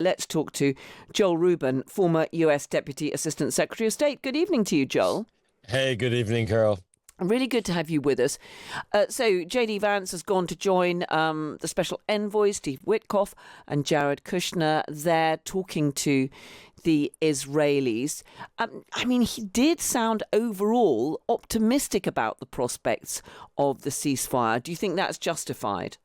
Let's talk to Joel Rubin, former US Deputy Assistant Secretary of State. Good evening to you, Joel. Hey, good evening, Carol. Really good to have you with us. So J.D. Vance has gone to join the Special Envoy, Steve Witkoff, and Jared Kushner there talking to the Israelis. He did sound overall optimistic about the prospects of the ceasefire. Do you think that's justified?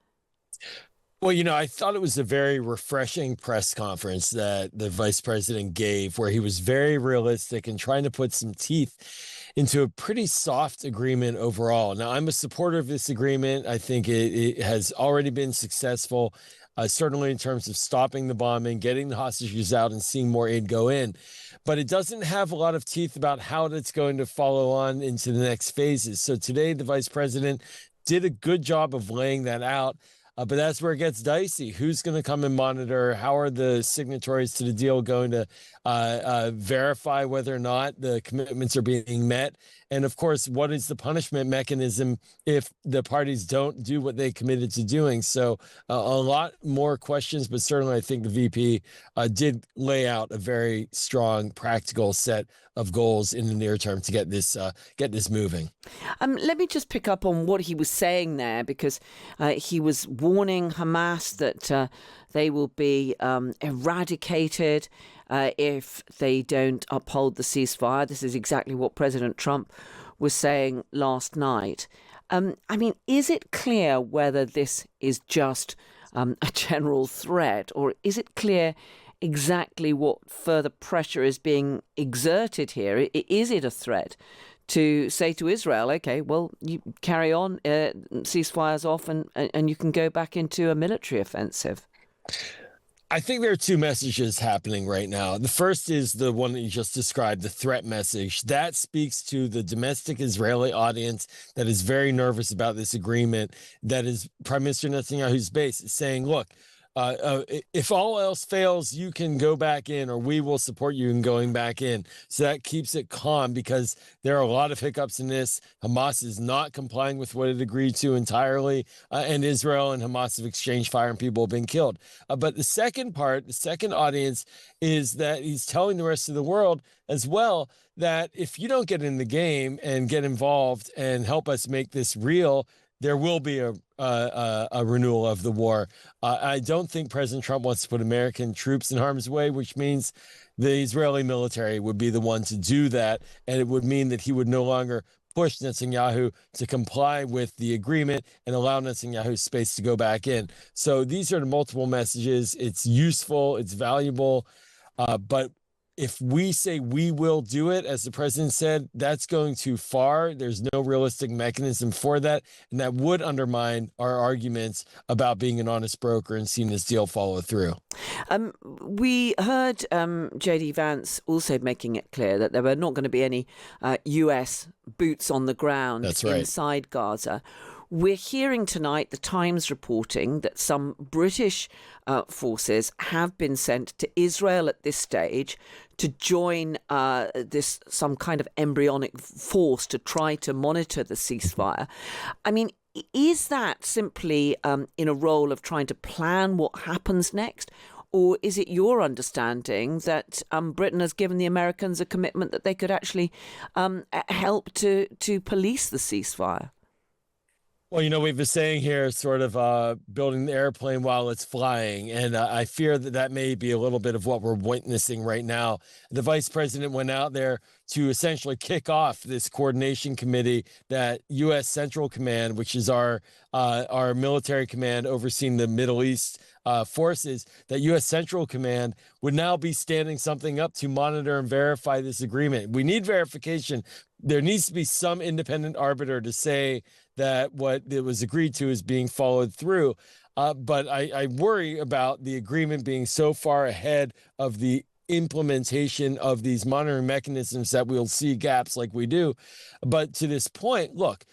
Well, I thought it was a very refreshing press conference that the vice president gave, where he was very realistic and trying to put some teeth into a pretty soft agreement overall. Now, I'm a supporter of this agreement. I think it has already been successful, certainly in terms of stopping the bombing, getting the hostages out, and seeing more aid go in. But it doesn't have a lot of teeth about how it's going to follow on into the next phases. So today, the vice president did a good job of laying that out. But that's where it gets dicey. Who's going to come and monitor? How are the signatories to the deal going to verify whether or not the commitments are being met? And of course, what is the punishment mechanism if the parties don't do what they committed to doing? So a lot more questions, but certainly I think the VP did lay out a very strong, practical set of goals in the near term to get this moving. Let me just pick up on what he was saying there, because he was warning Hamas that they will be eradicated if they don't uphold the ceasefire. This is exactly what President Trump was saying last night. Is it clear whether this is just a general threat, or is it clear exactly what further pressure is being exerted here? Is it a threat to say to Israel, okay, well, you carry on, ceasefires off, and you can go back into a military offensive? I think there are two messages happening right now. The first is the one that you just described, the threat message. That speaks to the domestic Israeli audience that is very nervous about this agreement, that is Prime Minister Netanyahu's base, saying, look, if all else fails, you can go back in, or we will support you in going back in. So that keeps it calm, because there are a lot of hiccups in this. Hamas is not complying with what it agreed to entirely, and Israel and Hamas have exchanged fire and people have been killed. But the second audience, is that he's telling the rest of the world as well that if you don't get in the game and get involved and help us make this real, there will be a renewal of the war. I don't think President Trump wants to put American troops in harm's way, which means the Israeli military would be the one to do that. And it would mean that he would no longer push Netanyahu to comply with the agreement and allow Netanyahu's space to go back in. So these are the multiple messages. It's useful, it's valuable, but if we say we will do it, as the president said, that's going too far. There's no realistic mechanism for that. And that would undermine our arguments about being an honest broker and seeing this deal follow through. We heard J.D. Vance also making it clear that there were not going to be any US boots on the ground inside Gaza. We're hearing tonight the Times reporting that some British forces have been sent to Israel at this stage to join some kind of embryonic force to try to monitor the ceasefire. Is that simply in a role of trying to plan what happens next? Or is it your understanding that Britain has given the Americans a commitment that they could actually help to police the ceasefire? Well, we've been saying here sort of building the airplane while it's flying. And I fear that may be a little bit of what we're witnessing right now. The vice president went out there to essentially kick off this coordination committee that U.S. Central Command, which is our military command overseeing the Middle East forces, that U.S. Central Command would now be standing something up to monitor and verify this agreement. We need verification. There needs to be some independent arbiter to say that what it was agreed to is being followed through. But I worry about the agreement being so far ahead of the implementation of these monitoring mechanisms that we'll see gaps like we do. But to this point, look,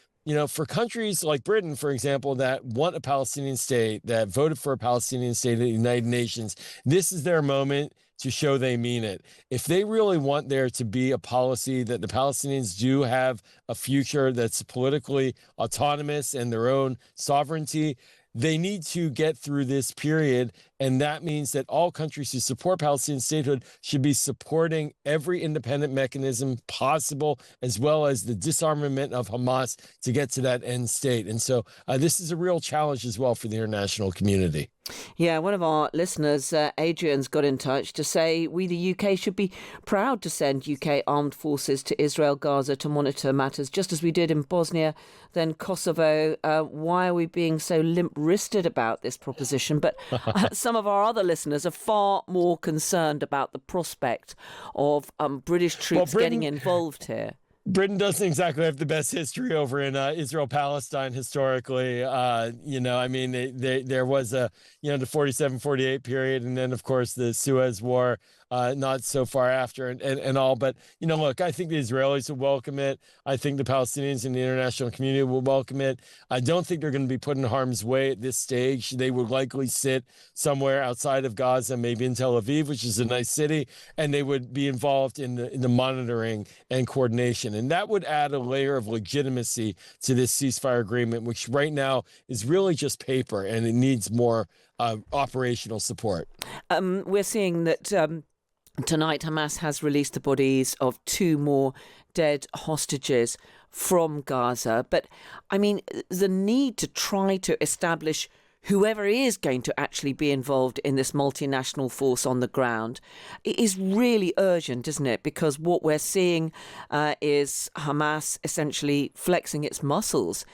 for countries like Britain, for example, that want a Palestinian state, that voted for a Palestinian state at the United Nations, this is their moment to show they mean it. If they really want there to be a policy that the Palestinians do have a future that's politically autonomous and their own sovereignty, they need to get through this period And that means that all countries who support Palestinian statehood should be supporting every independent mechanism possible, as well as the disarmament of Hamas to get to that end state. And so this is a real challenge as well for the international community. Yeah, one of our listeners, Adrian's got in touch to say we, the UK, should be proud to send UK armed forces to Israel, Gaza to monitor matters, just as we did in Bosnia, then Kosovo. Why are we being so limp-wristed about this proposition? But some of our other listeners are far more concerned about the prospect of British troops getting involved here. Britain doesn't exactly have the best history over in Israel-Palestine historically. There was the 47-48 period, and then, of course, the Suez War not so far after and all. But, look, I think the Israelis will welcome it. I think the Palestinians and the international community will welcome it. I don't think they're going to be put in harm's way at this stage. They would likely sit somewhere outside of Gaza, maybe in Tel Aviv, which is a nice city, and they would be involved in the monitoring and coordination. And that would add a layer of legitimacy to this ceasefire agreement, which right now is really just paper, and it needs more operational support. We're seeing that tonight Hamas has released the bodies of 2 more dead hostages from Gaza. But, I mean, the need to try to establish whoever is going to actually be involved in this multinational force on the ground is really urgent, isn't it? Because what we're seeing is Hamas essentially flexing its muscles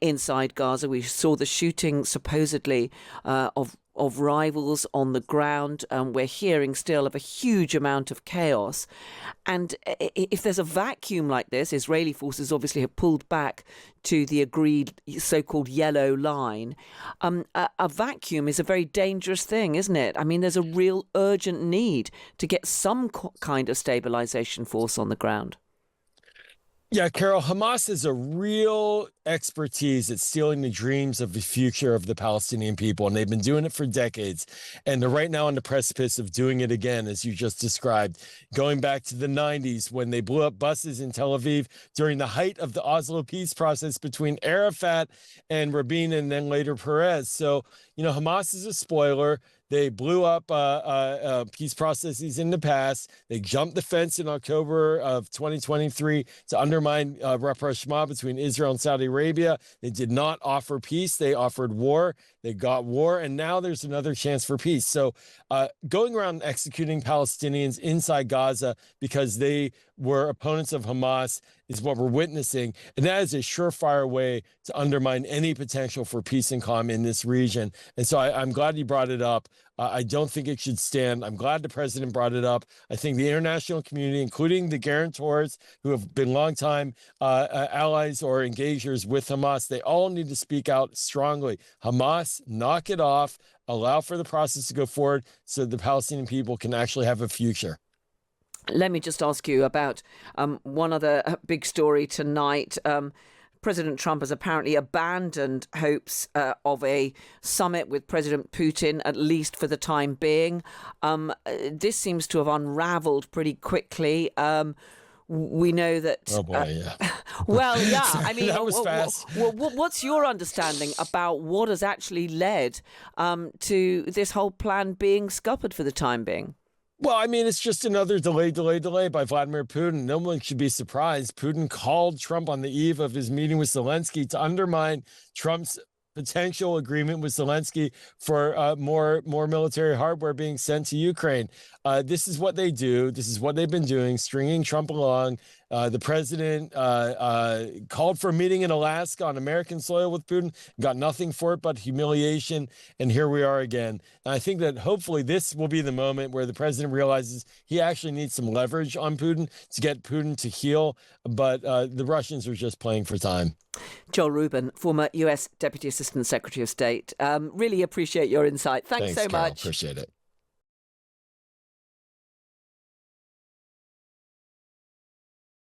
inside Gaza. We saw the shooting supposedly of rivals on the ground. We're hearing still of a huge amount of chaos. And if there's a vacuum like this, Israeli forces obviously have pulled back to the agreed so-called yellow line. A vacuum is a very dangerous thing, isn't it? I mean, there's a real urgent need to get some kind of stabilization force on the ground. Yeah, Carol, Hamas has a real expertise at stealing the dreams of the future of the Palestinian people, and they've been doing it for decades. And they're right now on the precipice of doing it again, as you just described, going back to the 90s when they blew up buses in Tel Aviv during the height of the Oslo peace process between Arafat and Rubin and then later Perez. So, Hamas is a spoiler. They blew up peace processes in the past. They jumped the fence in October of 2023 to undermine rapprochement between Israel and Saudi Arabia. They did not offer peace. They offered war. They got war. And now there's another chance for peace. So going around executing Palestinians inside Gaza because they were opponents of Hamas is what we're witnessing. And that is a surefire way to undermine any potential for peace and calm in this region. And so I'm glad you brought it up. I don't think it should stand. I'm glad the president brought it up. I think the international community, including the guarantors who have been longtime allies or engagers with Hamas, they all need to speak out strongly. Hamas, knock it off, allow for the process to go forward so the Palestinian people can actually have a future. Let me just ask you about one other big story tonight. President Trump has apparently abandoned hopes of a summit with President Putin, at least for the time being. This seems to have unraveled pretty quickly. We know that. Oh boy, yeah. Well, yeah. I mean, that was fast. What's your understanding about what has actually led to this whole plan being scuppered for the time being? Well, I mean, it's just another delay by Vladimir Putin. No one should be surprised. Putin called Trump on the eve of his meeting with Zelensky to undermine Trump's potential agreement with Zelensky for more military hardware being sent to Ukraine. This is what they do. This is what they've been doing, stringing Trump along. The president called for a meeting in Alaska on American soil with Putin, got nothing for it but humiliation, and here we are again. And I think that hopefully this will be the moment where the president realizes he actually needs some leverage on Putin to get Putin to heel, but the Russians are just playing for time. Joel Rubin, former U.S. Deputy Assistant Secretary of State. Really appreciate your insight. Thanks so Carol. much. Appreciate it.